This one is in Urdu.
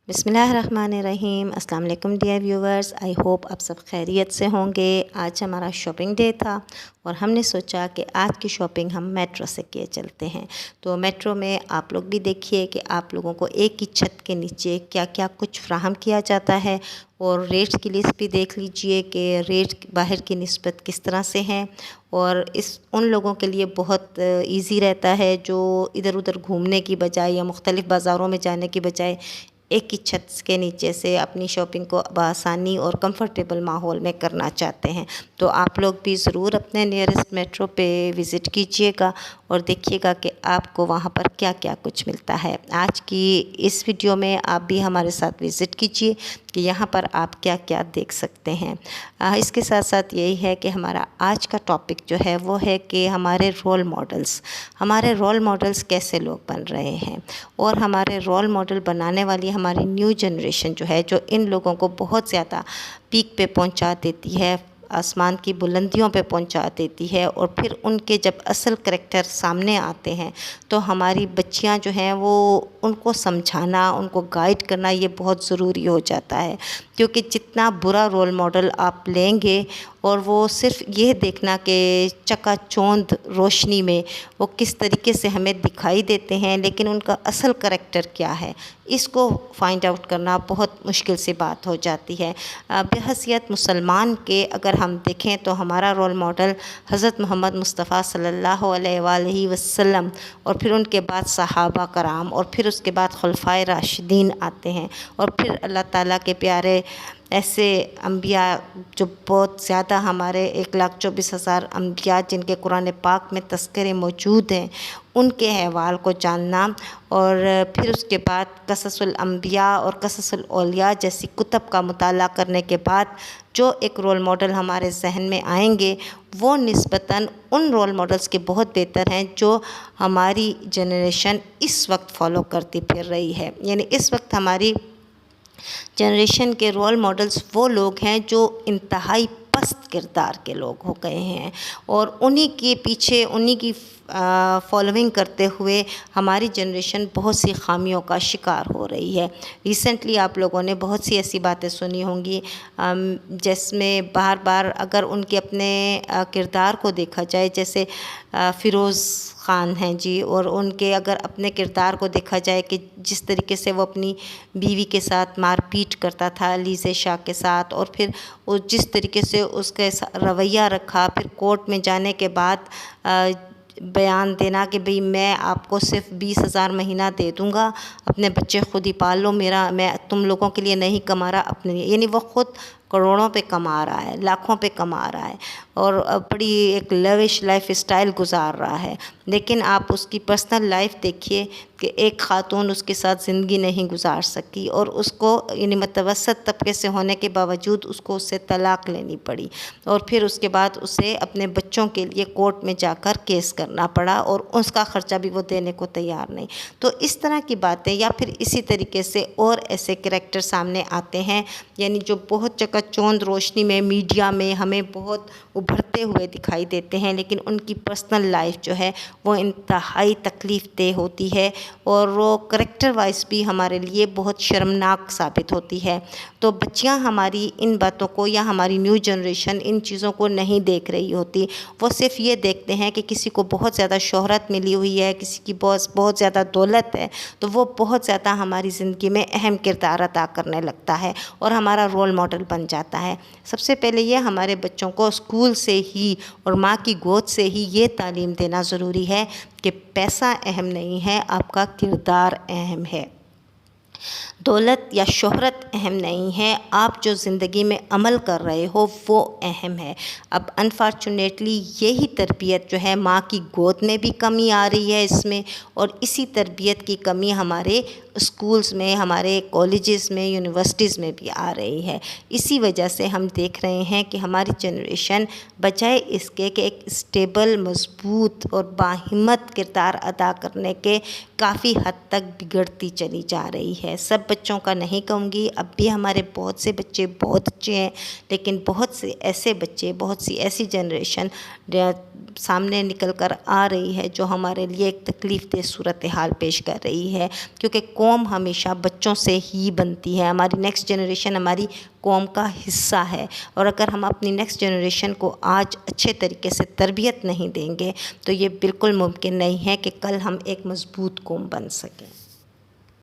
بسم اللہ الرحمن الرحیم۔ السلام علیکم ڈیئر ویورز، آئی ہوپ آپ سب خیریت سے ہوں گے۔ آج ہمارا شاپنگ ڈے تھا اور ہم نے سوچا کہ آج کی شاپنگ ہم میٹرو سے کیے چلتے ہیں۔ تو میٹرو میں آپ لوگ بھی دیکھیے کہ آپ لوگوں کو ایک ہی چھت کے نیچے کیا کیا کچھ فراہم کیا جاتا ہے، اور ریٹس کی لسٹ بھی دیکھ لیجئے کہ ریٹ باہر کی نسبت کس طرح سے ہیں، اور ان لوگوں کے لیے بہت ایزی رہتا ہے جو ادھر ادھر گھومنے کی بجائے یا مختلف بازاروں میں جانے کی بجائے ایک ہی چھت کے نیچے سے اپنی شاپنگ کو بآسانی اور کمفرٹیبل ماحول میں کرنا چاہتے ہیں۔ تو آپ لوگ بھی ضرور اپنے نیئرسٹ میٹرو پہ وزٹ کیجئے گا اور دیکھیے گا کہ آپ کو وہاں پر کیا کیا کچھ ملتا ہے۔ آج کی اس ویڈیو میں آپ بھی ہمارے ساتھ وزٹ کیجئے کہ یہاں پر آپ کیا کیا دیکھ سکتے ہیں۔ اس کے ساتھ ساتھ یہی ہے کہ ہمارا آج کا ٹاپک جو ہے وہ ہے کہ ہمارے رول ماڈلز کیسے لوگ بن رہے ہیں، اور ہمارے رول ماڈل بنانے والی ہماری نیو جنریشن جو ہے، جو ان لوگوں کو بہت زیادہ پیک پہ پہنچا دیتی ہے، آسمان کی بلندیوں پہ پہنچا دیتی ہے، اور پھر ان کے جب اصل کریکٹر سامنے آتے ہیں تو ہماری بچیاں جو ہیں وہ ان کو سمجھانا، ان کو گائیڈ کرنا یہ بہت ضروری ہو جاتا ہے، کیونکہ جتنا برا رول ماڈل آپ لیں گے اور وہ صرف یہ دیکھنا کہ چکا چوند روشنی میں وہ کس طریقے سے ہمیں دکھائی دیتے ہیں، لیکن ان کا اصل کریکٹر کیا ہے، اس کو فائنڈ آؤٹ کرنا بہت مشکل سی بات ہو جاتی ہے۔ بحیثیت مسلمان کے اگر ہم دیکھیں تو ہمارا رول ماڈل حضرت محمد مصطفیٰ صلی اللہ علیہ وآلہ وسلم، اور پھر ان کے بعد صحابہ کرام، اور پھر اس کے بعد خلفائے راشدین آتے ہیں، اور پھر اللہ تعالیٰ کے پیارے ایسے انبیاء جو بہت زیادہ ہمارے 1,24,000 انبیاء جن کے قرآن پاک میں تذکرے موجود ہیں، ان کے احوال کو جاننا، اور پھر اس کے بعد قصص الانبیاء اور قصص الاولیاء جیسی کتب کا مطالعہ کرنے کے بعد جو ایک رول ماڈل ہمارے ذہن میں آئیں گے وہ نسبتاً ان رول ماڈلز کے بہت بہتر ہیں جو ہماری جنریشن اس وقت فالو کرتی پھر رہی ہے۔ یعنی اس وقت ہماری جنریشن کے رول ماڈلز وہ لوگ ہیں جو انتہائی پست کردار کے لوگ ہو گئے ہیں، اور انہی کے پیچھے انہی کی فالوئنگ کرتے ہوئے ہماری جنریشن بہت سی خامیوں کا شکار ہو رہی ہے۔ ریسنٹلی آپ لوگوں نے بہت سی ایسی باتیں سنی ہوں گی جس میں بار بار اگر ان کے اپنے کردار کو دیکھا جائے، جیسے فیروز خان ہیں جی، اور ان کے اگر اپنے کردار کو دیکھا جائے کہ جس طریقے سے وہ اپنی بیوی کے ساتھ مار پیٹ کرتا تھا، علیزہ شاہ کے ساتھ، اور پھر وہ جس طریقے سے اس کا رویہ رکھا، پھر کورٹ میں جانے کے بعد بیان دینا کہ بھئی میں آپ کو صرف 20,000 مہینہ دے دوں گا، اپنے بچے خود ہی پال لو، میں تم لوگوں کے لیے نہیں کما رہا، اپنے لیے۔ یعنی وہ خود کروڑوں پہ کما رہا ہے، لاکھوں پہ کما رہا ہے، اور بڑی ایک لیوش لائف اسٹائل گزار رہا ہے، لیکن آپ اس کی پرسنل لائف دیکھیے کہ ایک خاتون اس کے ساتھ زندگی نہیں گزار سکی، اور اس کو یعنی متوسط طبقے سے ہونے کے باوجود اس سے طلاق لینی پڑی، اور پھر اس کے بعد اسے اپنے بچوں کے لیے کورٹ میں جا کر کیس کرنا پڑا، اور اس کا خرچہ بھی وہ دینے کو تیار نہیں۔ تو اس طرح کی باتیں، یا پھر اسی طریقے سے اور ایسے کریکٹر سامنے آتے ہیں یعنی جو بہت چکا چوند روشنی میں میڈیا میں ہمیں بہت ابھرتے ہوئے دکھائی دیتے ہیں، لیکن ان کی پرسنل لائف جو ہے وہ انتہائی تکلیف دہ ہوتی ہے، اور وہ کریکٹر وائز بھی ہمارے لیے بہت شرمناک ثابت ہوتی ہے۔ تو بچیاں ہماری ان باتوں کو، یا ہماری نیو جنریشن ان چیزوں کو نہیں دیکھ رہی ہوتی، وہ صرف یہ دیکھتے ہیں کہ کسی کو بہت زیادہ شہرت ملی ہوئی ہے، کسی کی بہت زیادہ دولت ہے، تو وہ بہت زیادہ ہماری زندگی میں اہم کردار ادا کرنے لگتا ہے اور ہمارا رول ماڈل بن جاتا ہے۔ سب سے پہلے یہ ہمارے بچوں کو اسکول سے ہی اور ماں کی گود سے ہی یہ تعلیم دینا ضروری ہے کہ پیسہ اہم نہیں ہے، آپ کا کردار اہم ہے، دولت یا شہرت اہم نہیں ہے، آپ جو زندگی میں عمل کر رہے ہو وہ اہم ہے۔ اب انفارچونیٹلی یہی تربیت جو ہے ماں کی گود میں بھی کمی آ رہی ہے اس میں، اور اسی تربیت کی کمی ہمارے اسکولز میں، ہمارے کالجز میں، یونیورسٹیز میں بھی آ رہی ہے۔ اسی وجہ سے ہم دیکھ رہے ہیں کہ ہماری جنریشن بجائے اس کے کہ ایک اسٹیبل، مضبوط اور باہمت کردار ادا کرنے کے کافی حد تک بگڑتی چلی جا رہی ہے۔ سب بچوں کا نہیں کہوں گی، اب بھی ہمارے بہت سے بچے بہت اچھے ہیں، لیکن بہت سے ایسے بچے، بہت سی ایسی جنریشن سامنے نکل کر آ رہی ہے، جو ہمارے لیے ایک تکلیف دہ صورتحال پیش کر رہی ہے، کیونکہ قوم ہمیشہ بچوں سے ہی بنتی ہے. ہماری نیکسٹ جنریشن ہماری قوم کا حصہ ہے، اور اگر ہم اپنی نیکسٹ جنریشن کو آج اچھے طریقے سے تربیت نہیں دیں گے تو یہ بالکل ممکن نہیں ہے کہ کل ہم ایک مضبوط قوم بن سکیں.